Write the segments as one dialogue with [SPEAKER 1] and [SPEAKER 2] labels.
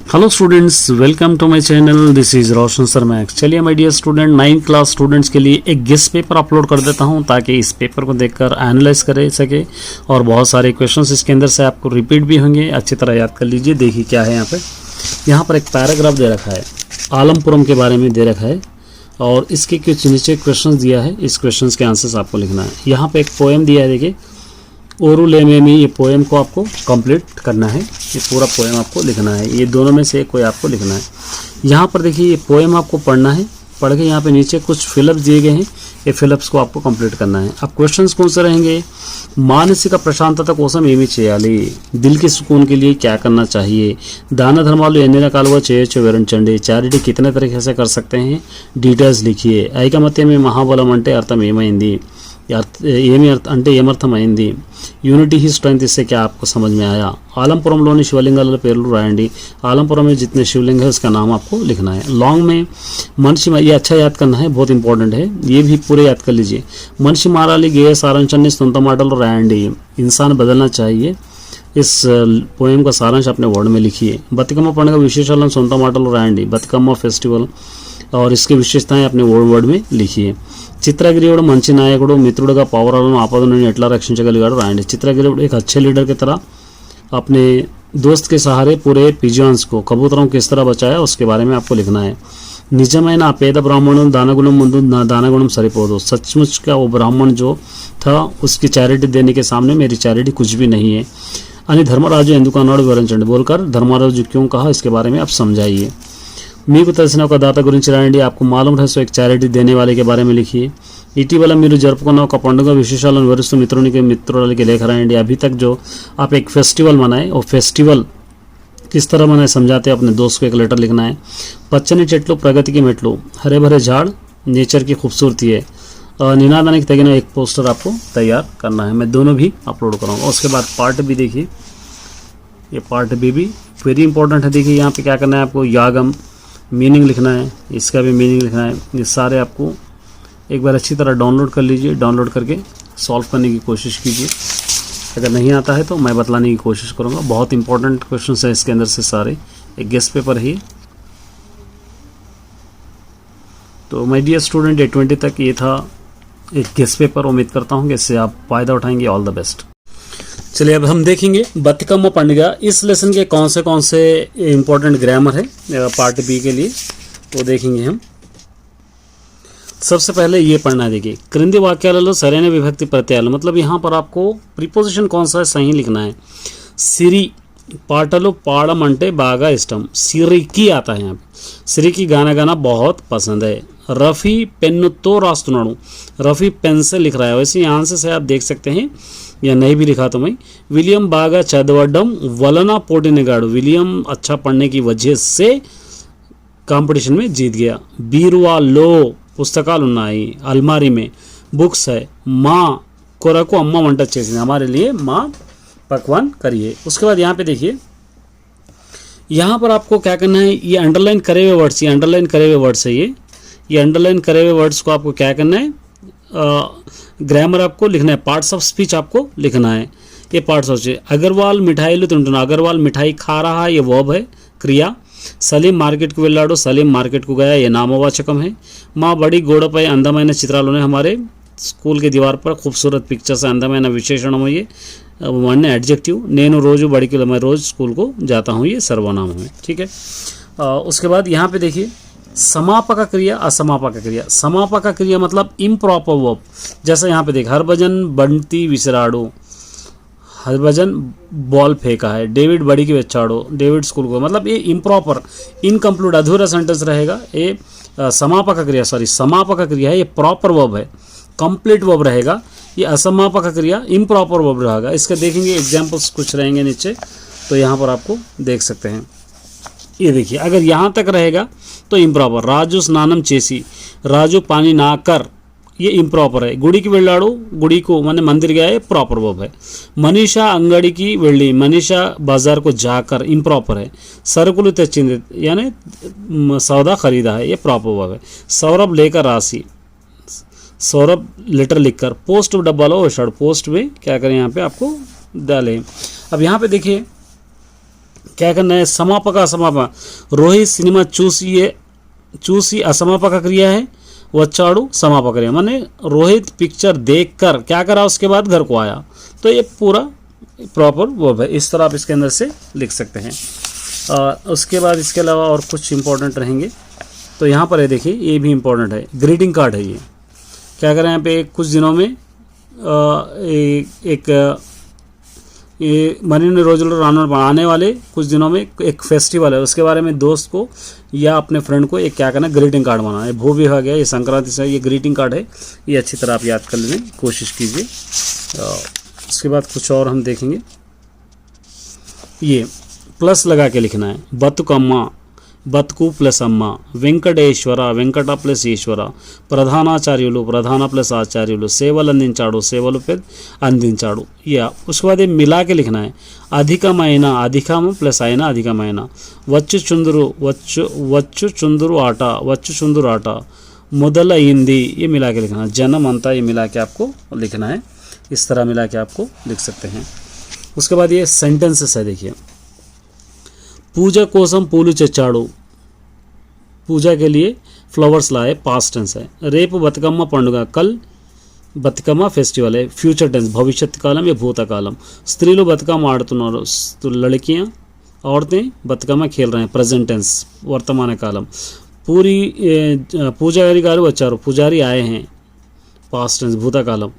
[SPEAKER 1] Hello students, welcome to my channel. This is Roshan sir max. चलिए my dear student, 9th class students के लिए एक guest paper upload कर देता हूं ताकि इस पेपर को देखकर एनालाइज कर सके और बहुत सारे क्वेश्चंस इसके अंदर से आपको रिपीट भी होंगे। अच्छी तरह याद कर लीजिए। देखिए क्या है यहाँ पर एक पैराग्राफ दे रखा है, आलमपुरम के बारे में दे रखा है और इसके कुछ नीचे क्वेश्चन दिया है। इस क्वेश्चन के आंसर्स आपको लिखना है। यहाँ पे एक पोएम दिया है, देखिए ओरुलेमेमी। ये पोएम को आपको कंप्लीट करना है, ये पूरा पोएम आपको लिखना है। ये दोनों में से कोई आपको लिखना है। यहाँ पर देखिए ये पोएम आपको पढ़ना है, पढ़ के यहाँ पे नीचे कुछ फिलअप्स दिए गए हैं, ये फिलअप्स को आपको कंप्लीट करना है। अब क्वेश्चंस कौन से रहेंगे? मानसिक प्रशांतता कोसम ఏమి చేయాలి, दिल के सुकून के लिए क्या करना चाहिए, दान धर्मालु ఎన్ని రకాలుగా చేయొచ్చు వివరించండి, चैरिटी कितने तरीके से कर सकते हैं, डिटेल्स लिखिए। ఐకమత్యం महाबलम అంటే అర్థం ఏమైంది, ఏమి అంటే ఏమర్థమైంది, यूनिटी ही स्ट्रेंथ, इससे क्या आपको समझ में आया। आलमपुरम शिवलिंगाల పేర్లు రాయండి। आलमपुरम में जितने शिवलिंग है उसका नाम आपको लिखना है। लॉन्ग में मनीषी, ये अच्छा याद करना है, बहुत इंपॉर्टेंट है, ये भी पूरे याद कर लीजिए। मनीषी माराली गेय सारांशाన్ని సొంత మాటల్లో రాయండి। इंसान बदलना चाहिए, इस पोएम का सारांश अपने वर्ड में लिखिए। బతుకమ్మ పండుగ విశేషాలను సొంత మాటల్లో రాయండి। బతుకమ్మ फेस्टिवल और इसकी विशेषताएं अपने वर्ड में लिखिए। चित्रगिरियोड़ मंची नायकुడు, मित्रुడుగా పౌరాలను ఆపద నుండి ఎట్లా రక్షించగలిగాడు రాయండి। चित्रगिरियोड़ एक अच्छे लीडर की तरह अपने दोस्त के सहारे पूरे पिजियंस को, कबूतरों को किस तरह बचाया उसके बारे में आपको लिखना है। నిజమైన ఆ పేద బ్రాహ్మణుడు దానగుణం ముందు నా దానగుణం సరిపోదు। सचमुच का वो ब्राह्मण जो था उसकी चैरिटी देने के सामने मेरी चैरिटी कुछ भी नहीं है అని ధర్మరాజు ఎందుకు అన్నాడు వివరించండి। बोलकर धर्मराजु क्यों कहा इसके बारे में आप समझाइए। మీకు తెలిసిన ఒక దాత గురించి రాయండి। आपको मालूम है सो एक चैरिटी देने वाले के बारे में लिखिए। ఇటీవల మీరు జరుపుకున్న ఒక పండుగ విశేషాలను వివరిస్తూ మిత్రులకి లేఖ రాయండి। अभी तक जो आप एक फेस्टिवल मनाए और फेस्टिवल किस तरह मनाए समझाते अपने दोस्त को एक लेटर लिखना है। పచ్చని చెట్లు ప్రగతికి మెట్లు, हरे भरे झाड़ नेचर की खूबसूरती है। निनादाने की तगिना एक पोस्टर आपको तैयार करना है। मैं दोनों भी अपलोड करूँगा। उसके बाद पार्ट भी देखिए, ये पार्ट भी वेरी इंपॉर्टेंट है। देखिए यहाँ पे क्या करना है आपको, यागम मीनिंग लिखना है, इसका भी मीनिंग लिखना है। ये सारे आपको एक बार अच्छी तरह डाउनलोड कर लीजिए। डाउनलोड करके सॉल्व करने की कोशिश कीजिए। अगर नहीं आता है तो मैं बतलाने की कोशिश करूँगा। बहुत इंपॉर्टेंट क्वेश्चन है इसके अंदर से सारे, एक गेस्ट पेपर है। तो माय डियर स्टूडेंट, 20 तक ये था एक गेस्ट पेपर। उम्मीद करता हूँ कि इससे आप फ़ायदा उठाएंगे। All the best. चलिए अब हम देखेंगे बतकम्मा पंడుగ। इस लेसन के कौन से इंपॉर्टेंट ग्रामर है पार्ट बी के लिए, वो देखेंगे हम। सबसे पहले ये पढ़ना है। देखिए क्రింది వాక్యాలలో సరైన విభక్తి ప్రత్యయాలు, मतलब यहाँ पर आपको प्रीपोजिशन कौन सा है सही लिखना है। సిరి పాటలు పాడమంటే బాగా ఇష్టం, సిరికి आता है यहाँ पे। సిరికి गाना गाना बहुत पसंद है। रफ़ी पेन्नुतो रास्तुनाड़ू, रफ़ी पेन से लिख रहा है। वैसे यहाँ से आप देख सकते हैं, या नहीं भी लिखा तो मैं। विलियम बागा चदवडम वलना पोटीनिगाड़ू, विलियम अच्छा पढ़ने की वजह से कंपटीशन में जीत गया। बीरुवालो पुस्तकाలు ఉన్నాయి, अलमारी में बुक्स है। माँ कोरको अम्मा వంట చేసింది, हमारे लिए माँ पकवान करिए। उसके बाद यहाँ पे देखिए, यहाँ पर आपको क्या करना है, ये अंडरलाइन करे हुए वर्ड्स, ये अंडरलाइन करे हुए वर्ड्स है। ये अंडरलाइन करे हुए वर्ड्स को आपको क्या करना है, ग्रामर आपको लिखना है। पार्ट्स ऑफ स्पीच आपको लिखना है। ये पार्ट्स ऑफ स्पीच, अग्रवाल मिठाईలు తింటున్నా, अग्रवाल मिठाई खा रहा है, ये वर्ब है, क्रिया। सलीम मार्केट को వెళ్ళాడు, सलीम मार्केट को गया, ये नामवाचकम है। మా బడి గోడపై అందమైన చిత్రాలు ఉన్నాయి, हमारे स्कूल के दीवार पर खूबसूरत पिक्चर्स है, అందమైన विशेषण है। ये वन एडजेक्टिव। నేను రోజు బడికి, मैं रोज़ स्कूल को जाता हूँ, ये सर्वनाम है। ठीक है। उसके बाद यहाँ पे देखिए समापक क्रिया, असमापक क्रिया। समापक क्रिया मतलब इम्प्रॉपर वर्ब। जैसे यहाँ पे देखिए हरभजन बंटी विसराड़ो, हरभजन बॉल फेंका है। डेविड बड़ी की बच्चाड़ो, डेविड स्कूल को, मतलब ये इम्प्रॉपर इनकम्प्लीट अधूरा सेंटेंस रहेगा। ये समापक क्रिया, सॉरी समापक क्रिया है, ये प्रॉपर वर्ब है, कंप्लीट वर्ब रहेगा। ये असमापक क्रिया इम्प्रॉपर वर्ब रहेगा। इसके देखेंगे एग्जाम्पल्स कुछ रहेंगे नीचे, तो यहाँ पर आपको देख सकते हैं। ये देखिए अगर यहाँ तक रहेगा तो इम्प्रॉपर। राजू स्नानम చేసి, राजू पानी ना कर, ये इम्प्रॉपर है। गुड़ी की వెళ్ళాడు, गुड़ी को माने मंदिर गया, ये प्रॉपर वर्ब है। मनीषा अंगड़ी की వెళ్ళి, मनीषा बाजार को जाकर, इम्प्रॉपर है। సరుకులు తెచ్చింది यानी सौदा खरीदा है, ये प्रॉपर वर्ब है। सौरभ लेकर राशि, सौरभ लेटर लिखकर। पोस्ट डब्बा लो शर्ट, पोस्ट में क्या करें यहाँ पे आपको डालें। अब यहाँ पे देखिए क्या करना है, समापक असमापक, रोहित सिनेमा चूसी असमापक क्रिया है, वच्चाड़ू समापक क्रिया, माने रोहित पिक्चर देखकर क्या करा उसके बाद घर को आया, तो ये पूरा प्रॉपर वर्ब है। इस तरह आप इसके अंदर से लिख सकते हैं। उसके बाद इसके अलावा और कुछ इंपॉर्टेंट रहेंगे, तो यहाँ पर है देखिए, ये भी इंपॉर्टेंट है, ग्रीटिंग कार्ड है ये। क्या करें यहाँ पे कुछ दिनों में ये मरीन रोजुलर आने वाले कुछ दिनों में एक फेस्टिवल है, उसके बारे में दोस्त को या अपने फ्रेंड को एक क्या करना, ग्रीटिंग कार्ड बनाना है। भू विभाग है, ये संक्रांति से ये ग्रीटिंग कार्ड है, ये अच्छी तरह आप याद कर लेने की कोशिश कीजिए। उसके बाद कुछ और हम देखेंगे, ये प्लस लगा के लिखना है, बतुकम्मा, బతుకు ప్లస్ అమ్మ, వెంకటేశ్వర, వెంకట ప్లస్ ఈశ్వర, ప్రధానాచార్యులు, ప్రధాన ప్లస్ ఆచార్యులు, సేవలు అందించాడు, సేవలు ప్లస్ అందించాడు। या उसके बाद ये मिला के लिखना है, అధికమైన, అధికం ప్లస్ అయిన, అధికమైన, వచ్చు చుందురు, వచ్చు చుందురు ఆట, వచ్చు చుందురు ఆట, మొదలైంది, ये मिला के लिखना है। जन्म अंता ये मिला के आपको लिखना है, इस तरह मिला के आपको लिख सकते हैं। उसके बाद ये सेंटेंसेस है, देखिए, पूजा कोसम पूलू चच्चाड़ू, पूजा के लिए फ्लावर्स लाए, पास्ट टेंस है। रेप बतकम्मा पंडुगा, कल बतकम्मा फेस्टिवल है, फ्यूचर टेंस, भविष्य कालम या भूतकालम। स्त्रीलू बतकम्मा आड़तुन्नारू, तो लड़कियां, औरतें बतकम्मा खेल रहे हैं, प्रेजेंट टेंस, वर्तमान कालम। पूरी पूजारी गारू वच्चारू, पुजारी आए हैं, पास्ट टेंस, भूतकालम।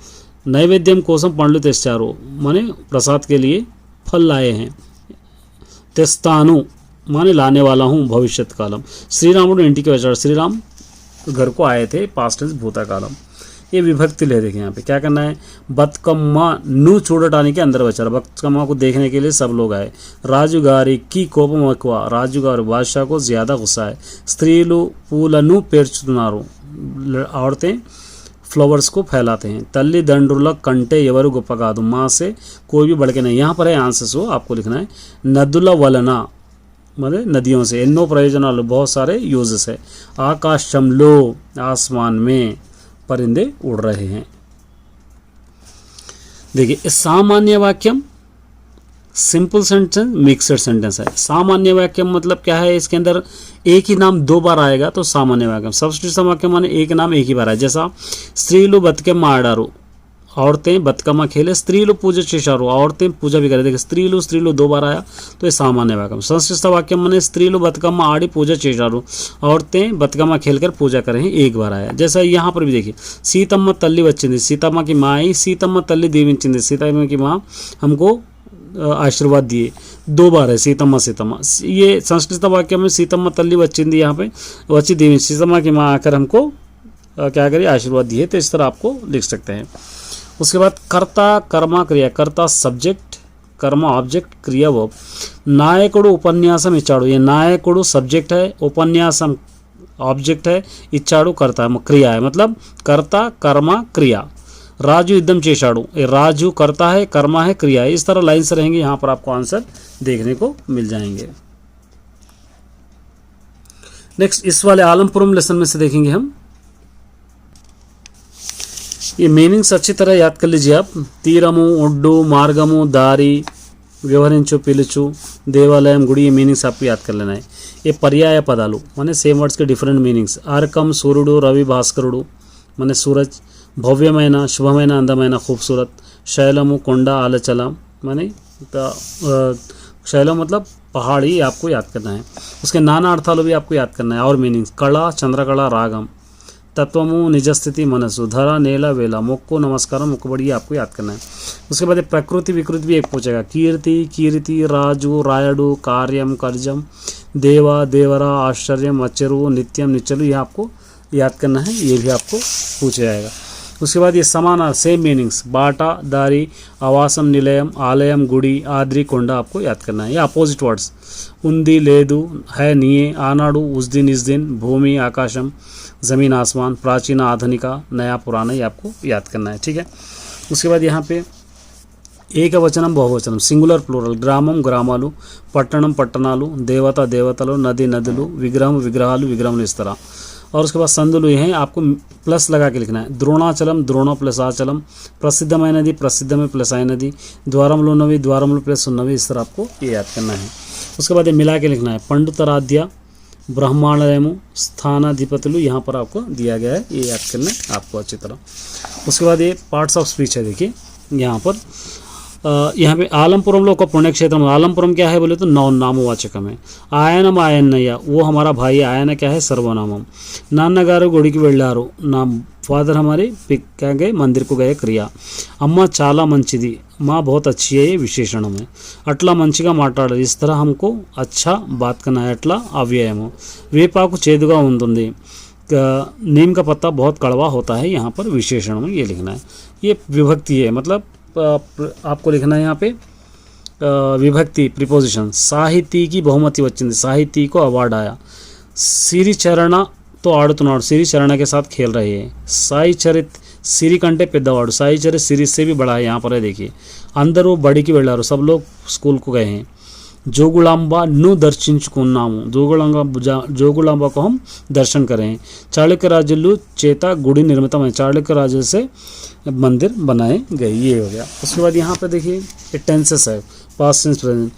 [SPEAKER 1] नैवेद्यम कोसम पंडु तेस्चारू, माने प्रसाद के लिए फल लाए हैं, तेस्तानु माने लाने वाला हूँ, भविष्यत कालम। श्रीरामुడు ఇంటికి వచ్చాడు, श्रीराम घर को आए थे, पास्ट टेंस, भूतकालम। ये विभक्ति ले, देखिए यहाँ पे क्या करना है, బతుకమ్మ ను చూడటానికి అందరు వచ్చారు, బతుకమ్మ को देखने के लिए सब लोग आए। రాజుగారికి కోపం ఎక్కువ, రాజుగారు బాద్షాకు ज़्यादा गुस्सा है। స్త్రీలు పూలను పేర్చుతున్నారు, औरतें फ्लावर्स को फैलाते हैं। तल्लिदंड्रुल कंटे एवरू गोप्प कादु, माँ से कोई भी बढ़ के नहीं। यहाँ पर है आंसर्स, वो आपको लिखना है। नदुल वलना मतलब नदियों से, एन्नो प्रयोजनालु, बहुत सारे यूजेस है। आकाशंलो, आसमान में परिंदे उड़ रहे हैं। देखिए सामान्य वाक्यम, सिंपल सेंटेंस, मिक्सड सेंटेंस है। सामान्य वाक्य मतलब क्या है, इसके अंदर एक ही नाम दो बार आएगा तो सामान्य वाक्य। सब्स्टिट्यूशन वाक्य माने एक नाम एक ही बार है, जैसा स्त्रीलू बतकम्मा आडारू, औरतें बतकम्मा खेले, स्त्रीलू पूजा చేశారు, औरतें पूजा भी करे। देखिए स्त्रीलू दो बार आया तो ये सामान्य वाक्य। संस्कृत वाक्य माने स्त्रीलू बतकम्मा आड़ी पूजा చేశారు, औरतें बतकम्मा खेलकर पूजा करें, एक बार आया। जैसा यहाँ पर भी देखिए, सीतम्मा तल्ली వచ్చింది, सीतम्मा की माँ आई, सीतम्मा तल्ली దీవించింది, सीतम्मा की माँ हमको आशीर्वाद दिए, दो बार है सीतम्मा सीतम्मा। ये संस्कृत वाक्य में सीतम्मा तल्ली వచ్చింది, यहाँ पे వచ్చి देवी, सीतम्मा की माँ आकर हमको क्या करिए, आशीर्वाद दिए। तो इस तरह आपको लिख सकते हैं। उसके बाद कर्ता कर्मा क्रिया, कर्ता सब्जेक्ट, कर्म ऑब्जेक्ट, क्रिया वर्ब। नायकुడు उपन्यासम इच्चाడు, ये नायकुడు सब्जेक्ट है, उपन्यासम ऑब्जेक्ट है, इच्चाడు कर्ता क्रिया है, मतलब कर्ता कर्मा क्रिया। राजू युद्धम చేశాడు, ये राजू करता है, कर्मा है, क्रिया है। इस तरह लाइन से रहेंगे, यहाँ पर आपको आंसर देखने को मिल जाएंगे। नेक्स्ट इस वाले आलमपुरम लेसन में से देखेंगे हम, ये मीनिंग्स अच्छी तरह याद कर लीजिए आप। तीरमु, ఒడ్డు, మార్గము, దారి, వ్యవహరించు, పిలుచు, దేవాలయం, గుడి, ये मीनिंग्स आपको याद कर लेना है। ये पर्याय पदालू माने सेम वर्ड्स के डिफरेंट मीनिंग्स। अर्कम, सूर्युడు, రవి, భాస్కరుడు माने सूरज, भव्यమైన, శుభమైన, అందమైన, खूबसूरत। शैलमु, కొండ, आलचला माने शैलम मतलब पहाड़ी, आपको याद करना है। उसके नाना अर्थालू भी आपको याद करना है और मीनिंग्स। कला, चंद्रकला, रागम। तत्वमु, निजस्थिति, मनसु। धरा, नेला, वेला, मोक्को, नमस्कार, मुखबड़ी, आपको याद करना है। उसके बाद प्रकृति विकृति भी एक पूछेगा। कीर्ति, कीर्ति, राजू, रायडू, कार्यम, कर्जम, देवा, देवरा, आश्चर्यम, अचरु, नित्यम, निचलु, ये आपको याद करना है, ये भी आपको पूछा जाएगा। उसके बाद ये समान सेम मीनिंग्स। बाटा, दारी, आवासम, निलयम, आलयम, गुड़ी, आद्री, కొండ, आपको याद करना है। ये अपोजिट वर्ड्स। ఉంది, లేదు, है, निये, आनाडु, उस दिन, इस दिन, भूमि, आकाशम, ज़मीन, आसमान, प्राचीन, आधुनिक, नया, पुराना, ये आपको याद करना है, ठीक है। उसके बाद यहाँ पे ఏకవచనం, బహువచనం, సింగులర్, ప్లూరల్। గ్రామం, గ్రామాలు, పట్టణం, పట్టణాలు, దేవత, దేవతలు, నది, నదులు, విగ్రహం, విగ్రహాలు, విగ్రహములు, इस तरह। और उसके बाद संదులు हैं, आपको प्लस लगा के लिखना है। द्रोणाचलम, द्रोण प्लस आचलम। प्रसिद्धమైనది, प्रसिद्धమే प्लस అయినది। ద్వారములు ఉన్నవి, ద్వారములు प्लस ఉన్నవి, इस तरह आपको ये याद करना है। उसके बाद ये मिला के लिखना है। पंडितराध्या ब्रह्मांडयमु स्थानाधिपतलु यहाँ पर आपको दिया गया है, ये याद करना है आपको अच्छी तरह। उसके बाद ये पार्ट्स ऑफ स्पीच है, देखिए यहाँ पर यहाँ पे आलमपुरम का पुण्य क्षेत्र में, आलमपुरम क्या है बोले तो नामवाचकम है। आयनम आयन्नయ్య वो हमारा भाई, आयन क्या है सर्वनामम। नान्नगारू गुडिकी వెళ్ళారు ना फादर हमारे क्या गए मंदिर को गए क्रिया। अम्मा चाला मंचिदी माँ बहुत अच्छी है, ये विशेषणम है। अट्ला మంచిగా మాట్లాడాలి इस तरह हमको अच्छा बात करना है, अट्ला अव्ययम। వేపాకు చేదుగా ఉంటుంది, नीम का पत्ता बहुत कड़वा होता है, यहाँ पर विशेषण में ये लिखना है। ये विभक्ति है, मतलब आपको लिखना है यहाँ पे विभक्ति प्रिपोजिशन। साहिती की बहुमति వచ్చింది, साहिती को अवार्ड आया। సిరిచరణ तो ఆడుతున్నాడు, సిరిచరణ के साथ खेल रहे हैं। साई चरित సిరి కంటే పెద్దవాడు, साई चरित सिरी से भी बड़ा है, यहाँ पर है देखिए। అందరూ బడికి వెళ్ళారు, सब लोग स्कूल को गए हैं। जोगुलांबा नु दर्शिंచుకున్నాము, जोगुलांबा को हम दर्शन करें। चाणक्य राजुलु చేత गुड़ी निर्मितమైన, चाणक्य राजु से मंदिर बनाए गए, ये हो गया। उसके बाद यहाँ पे देखिए ये टेंसेस है, पास्ट टेंस प्रेजेंट।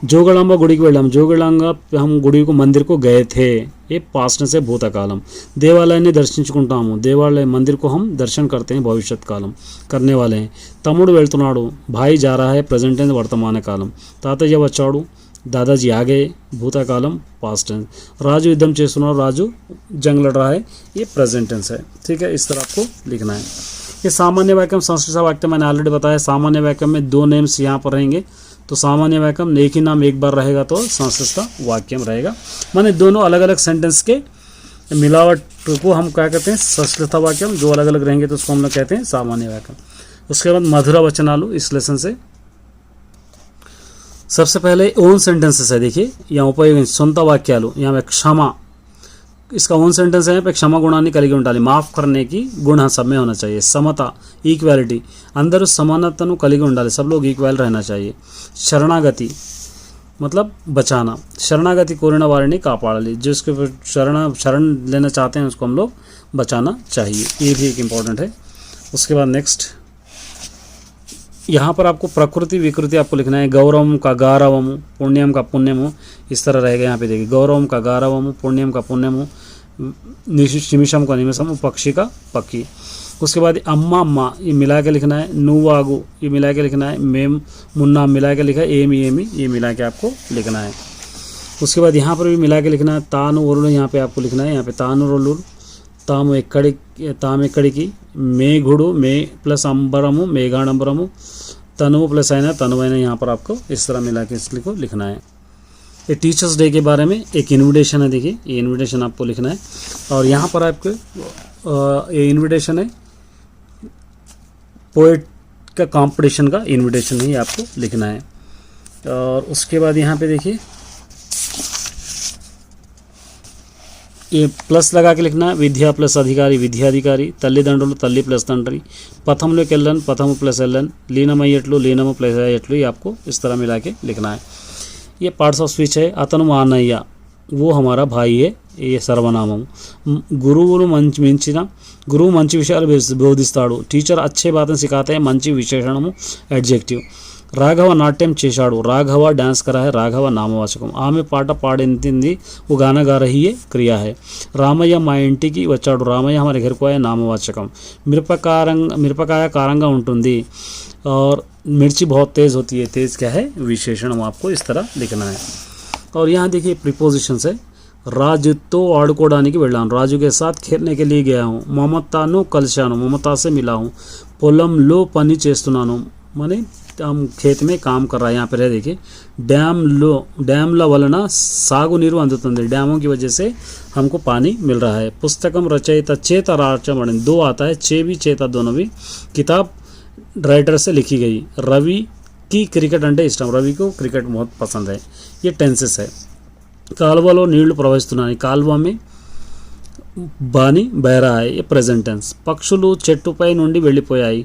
[SPEAKER 1] जोगुलांबा गुड़ी को వెళ్ళాం, जोगुलांबा हम गुड़ी को मंदिर को गए थे, ये पास्ट टेंस है भूतकालम। దేవాలయాన్ని దర్శించుకుంటాము, देवालय मंदिर को हम दर्शन करते हैं, भविष्यत कालम करने वाले हैं। తమ్ముడు వెళ్తున్నాడు, भाई जा रहा है, प्रेजेंट टेंस वर्तमान कालम। తాతయ్య వచ్చాడు, दादाजी आ गए, भूतकालम पास्ट टेंस। राजू युद्धम చేస్తున్నాడు, राजू जंग लड़ रहा है, ये प्रेजेंट टेंस है, ठीक है। इस तरह आपको लिखना है। ये सामान्य वाक्यम संस्कृत वाक्य मैंने ऑलरेडी बताया। सामान्य वाक्यम में दो नेम्स यहाँ पर रहेंगे, तो सामान्य वाक्यम एक ही नाम एक बार रहेगा तो संस्कृत वाक्यम रहेगा। माने दोनों अलग अलग सेंटेंस के मिलावट को हम क्या कहते हैं संस्कृत वाक्यम, जो अलग अलग रहेंगे तो उसको हम लोग कहते हैं सामान्य वाक्यम। उसके बाद मधुर वचनालु इस लेसन से सबसे पहले ओन सेंटेंसेस है, देखिए यहाँ उपयोग स्ವಂತ वाक्यालु, यहाँ पे क्षमा, इसका ओन सेंटेंस है पे क्षमा गुणाన్ని కలిగి ఉండాలి, माफ़ करने की गुण सब में होना चाहिए। समता ఈక్వాలిటీ, అందరూ సమానతను కలిగి ఉండాలి, सब लोग इक्वल रहना चाहिए। शरणागति मतलब बचाना, शरणागति कोरिన వారిని కాపాడాలి, जिसके शरण लेना चाहते हैं उसको हम लोग बचाना चाहिए, ये भी एक इम्पॉर्टेंट है। उसके बाद नेक्स्ट यहाँ पर आपको प्रकृति विकृति आपको लिखना है। गौरवम का गारवम, पुण्यम का पुण्यम, इस तरह रहेगा। यहाँ पे देखिए गौरवम का गारवम, पुण्यम का पुण्यम, निमिषम का निमिषम, पक्षी का पक्षी। उसके बाद अम्मा अम्मा ये मिला के लिखना है। नुवागु ये मिला के लिखना है। मेम मुन्ना मिला के लिखा है। एमी एमी ये मिला के आपको लिखना है। उसके बाद यहाँ पर भी मिला के लिखना है। तानु ओरुल यहाँ पे आपको लिखना है, यहाँ पे तानु रोलुल, తాము ఎక్కడికి, మేఘుడు మే प्लस अंबरमु मेघाडंबरमु, तनुవు प्लस आयना तनुवैना, यहाँ पर आपको इस तरह मिला के इसको लिखना है। ये टीचर्स डे के बारे में एक इन्विटेशन है, देखिए ये इन्विटेशन आपको लिखना है। और यहाँ पर आपको ये इन्विटेशन है पोएट का कंपटीशन का इन्विटेशन है, ये आपको लिखना है। और उसके बाद यहाँ पे देखिए ये प्लस लगा के लिखना है। विद्या प्लस अधिकारी विद्याधिकारी, తల్లిదండ్రులు తల్లి प्लस తండ్రి, पथमलोకి వెళ్ళన్ पथमु प्लस వెళ్ళన్, లీనమయ్యేట్లు లీనము प्लस అయ్యేట్లు, ये आपको इस तरह मिला के लिखना है। ये पार्ट्स ऑफ स्पीच है। అతను మా అన్నయ్య, वो हमारा भाई है, ये सर्वनामం। గురువును గురువు మంచి విషయాలు బోధిస్తాడు, టీచర్ अच्छे बातें सिखाते हैं, మంచి విశేషణము एडजेक्टिव। రాఘవ నాట్యం చేశాడు, రాఘవ डांस करा है, రాఘవ నామవాచకం। ఆమె పాట పాడింది, वो गाना गा रही है क्रिया है। రామయ్య మా ఇంటికి వచ్చాడు, రామయ్య हमारे घर को आया, नामवाचकम। మిరపకాయ కారంగా ఉంటుంది, और मिर्ची बहुत तेज़ होती है, तेज़ क्या है विशेषण, आपको इस तरह लिखना है। और यहाँ देखिए प्रीपोजिशंस है। రాజుతో ఆడుకోవడానికి వెళ్ళాను, రాజు के साथ खेलने के लिए गया हूँ। మమతాను కలిశాను, మమతా से मिला हूँ। పొలంలో పని చేస్తున్నాను, माने हम खेत में काम कर रहा है, यहाँ पर है देखिए। డ్యామ్ల వలన సాగునీరు అందుతుంది, डैमों की वजह से हमको पानी मिल रहा है। पुस्तकम रचयिता चेता राचमण, दो आता है, चे भी चेता दोनों भी। किताब राइटर से लिखी गई। रवि की क्रिकेट అంటే ఇష్టం, रवि को क्रिकेट बहुत पसंद है, ये टेंसेस है। కాలువలో నీళ్లు ప్రవహిస్తున్నాయి, కాలువ में पानी बह रहा है, ये प्रेजेंट टेंस। పక్షులు చెట్టుపై నుండి వెళ్ళిపోయాయి,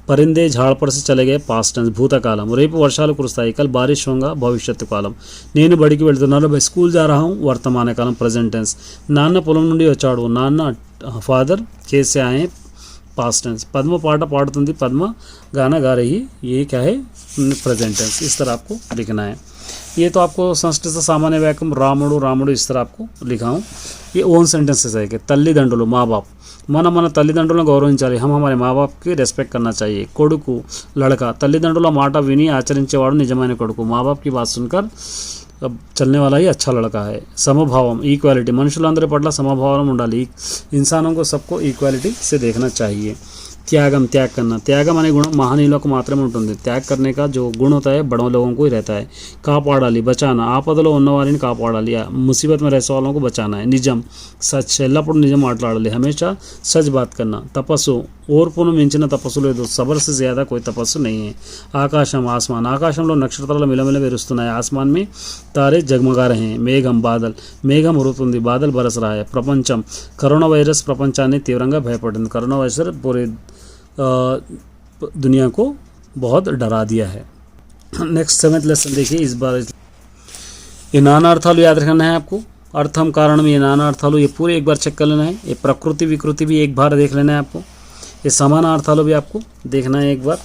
[SPEAKER 1] परिंदे झाड़ पर से चले गए, पास्ट टेंस भूतकालम। రేపు వర్షాలు కురుస్తాయి, कल बारिश होगा, భవిష్యత్తు కాలం। నేను బడికి వెళ్తున్నాను, मैं स्कूल जा रहा हूँ, वर्तमान कालम प्रेजेंट टेंस। నాన్న పొలం నుండి వచ్చాడు, నాన్న फादर खेत से आए, पास्ट टेंस। पद्म पाठ पाడుతుంది, पद्म गाना गा रही, ये क्या है प्रेजेंट टेंस, इस तरह आपको लिखना है। ये तो आपको संस्कृत से सामान्य वाक्यम रामुडु रामुडु इस तरह आपको लिखा हूँ। ये ओन सेंटेंसेस है कि तल्लीदंडुलु माँ बाप, మన తల్లిదండ్రులను గౌరవించాలి, हम हमारे माँ बाप की रेस्पेक्ट करना चाहिए। కొడుకు लड़का, తల్లిదండ్రుల మాట విని ఆచరించేవాడు నిజమైన కొడుకు, माँ बाप की बात सुनकर चलने वाला ही अच्छा लड़का है। సమభావం ఈక్వాలిటీ, మనుషులందరి పట్ల సమభావం ఉండాలి, इंसानों को सबको ఈక్వాలిటీ से देखना चाहिए। त्यागम, त्याग करना, त्यागम अने गुण महानीलों को मात्र में ఉంటుంది, त्याग करने का जो गुण होता है बड़ों लोगों को ही रहता है। కాపాడాలి, బచాना, ఆపదలో ఉన్నవారిని కాపాడాలి, मुसीबत में रहने वालों को बचाना है। నిజం, సచ్, ఎల్లప్పుడూ నిజం మాట్లాడాలి, हमेशा सच बात करना। తపస్సు, ఓర్పును మించిన తపస్సు లేదు, సబర్ से ज़्यादा कोई तपस्సు नहीं है। ఆకాశం, आसमान, ఆకాశంలో నక్షత్రాలు మిలమిల మెరుస్తున్నాయి, आसमान में तारे जगमगा रहे हैं। మేఘం, బాదల్, మేఘం ఉరుతుంది, బాదల్ బరస్ रहा है। ప్రపంచం, కరోనా వైరస్ ప్రపంచాన్ని తీవ్రంగా భయపడింది, కరోనా వైరస్ पूरे दुनिया को बहुत डरा दिया है। नेक्स्ट 7th लेसन देखिए, इस बार ये नाना अर्थालु याद रखना है आपको। अर्थम कारण में ये नाना अर्थालु ये पूरे एक बार चेक कर लेना है। ये प्रकृति विकृति भी एक बार देख लेना है आपको। ये समान अर्थालु भी आपको देखना है एक बार।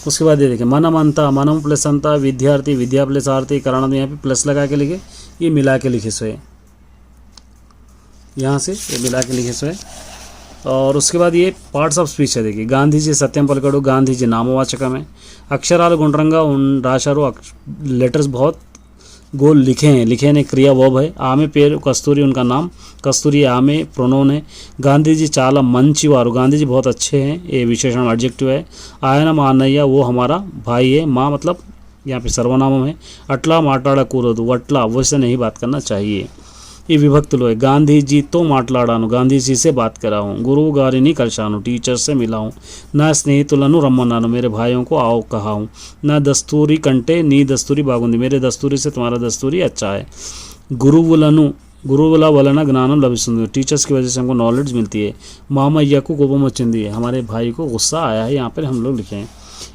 [SPEAKER 1] उसके बाद ये देखिए मनम अंता, मनम प्लस अंता, विद्यार्थी, विद्या प्लस आरती, कारण में यहाँ पे प्लस लगा के लिखे, ये मिला के लिखे सो है, यहाँ से ये मिला के लिखे सो है। और उसके बाद ये पार्ट्स ऑफ स्पीच है देखिए, गांधीजी सत्यम पलकड़ू, गांधीजी नामवाचकम है। अक्षराल गुंड्रंगा उन राशारू, लेटर्स बहुत गोल लिखे हैं, लिखे ने क्रिया वर्ब है। आमे पेर कस्तूरी उनका नाम, कस्तूरी आमे प्रोनोन है। गांधीजी चाला मंचिवारू, गांधीजी बहुत अच्छे हैं, ये विशेषण एडजेक्टिव है। आयन मानయ్య, वो हमारा भाई है, माँ मतलब यहाँ पे सर्वनाम है। अट्ला माटाड़कूरदु, वट्ला वैसे नहीं बात करना चाहिए, ये विभक्तुलो है। गांधीजीతో మాట్లాడాను, गांधीजी से बात करा हूँ। गुरुవు గారిని కలిశాను, टीचर से मिला हूँ। నా స్నేహితులను రమ్మన్నాను, मेरे भाइयों को आओ कहा हूँ। నా దస్తూరి కంటే నీ దస్తూరి బాగుంది, मेरे दस्तूरी से तुम्हारा दस्तूरी अच्छा है। గురువుల వలన జ్ఞానం లభిస్తుంది, टीचर्स की वजह से हमको नॉलेज मिलती है। మామయ్యకు కోపం వచ్చింది, हमारे भाई को गुस्सा आया है, यहाँ पर हम लोग लिखे हैं।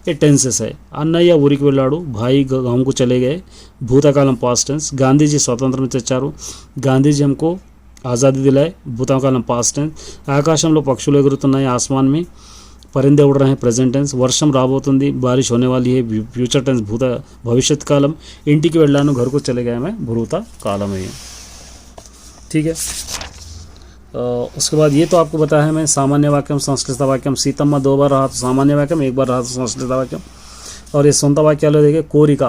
[SPEAKER 1] ये टेंसेस है। అన్నయ్య ఊరికి వెళ్ళాడు, भाई गाँव को चले गए, भूतकालम पास्ट टेंस। गांधीजी స్వాతంత్రం తెచ్చారు, गांधीजी हमको आज़ादी दिलाए, भूतकालम पास्ट टेंस। ఆకాశంలో పక్షులు ఎగురుతున్నాయి, आसमान में परिंदे उड़ रहे हैं, प्रेजेंट टेंस। వర్షం రాబోతుంది, बारिश होने वाली है, फ्यूचर टेंस भविष्यत कालम। ఇంటికి వెళ్ళాను, घर को चले गए मैं, भूता कालम है ये, ठीक है। उसके बाद ये तो आपको बताया है मैं, सामान्य वाक्यम संस्कृत वाक्यम। सीतम्मा 2 बार रहा तो सामान्य वाक्यम, 1 बार रहा तो संस्कृत वाक्यम। और ये సొంత వాక్యాలు देखिए, కోరిక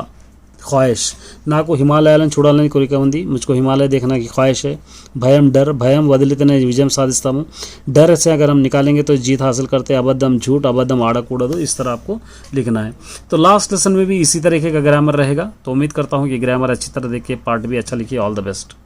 [SPEAKER 1] ख्वाहिश, నాకు హిమాలయాలను చూడాలని కోరిక ఉంది, मुझको हिमालय देखने की ख्वाहिश है। భయం डर, భయం వదిలితేనే విజయం సాధిస్తాము, डर से अगर हम निकालेंगे तो जीत हासिल करते। अबद्धम झूठ, अबद्धम आड़कूड़दू, इस तरह आपको लिखना है। तो लास्ट लेसन में भी इसी तरीके का ग्रामर रहेगा। तो उम्मीद करता हूँ कि ग्रामर अच्छी तरह देखिए, पार्ट भी अच्छा लिखिए। All the best.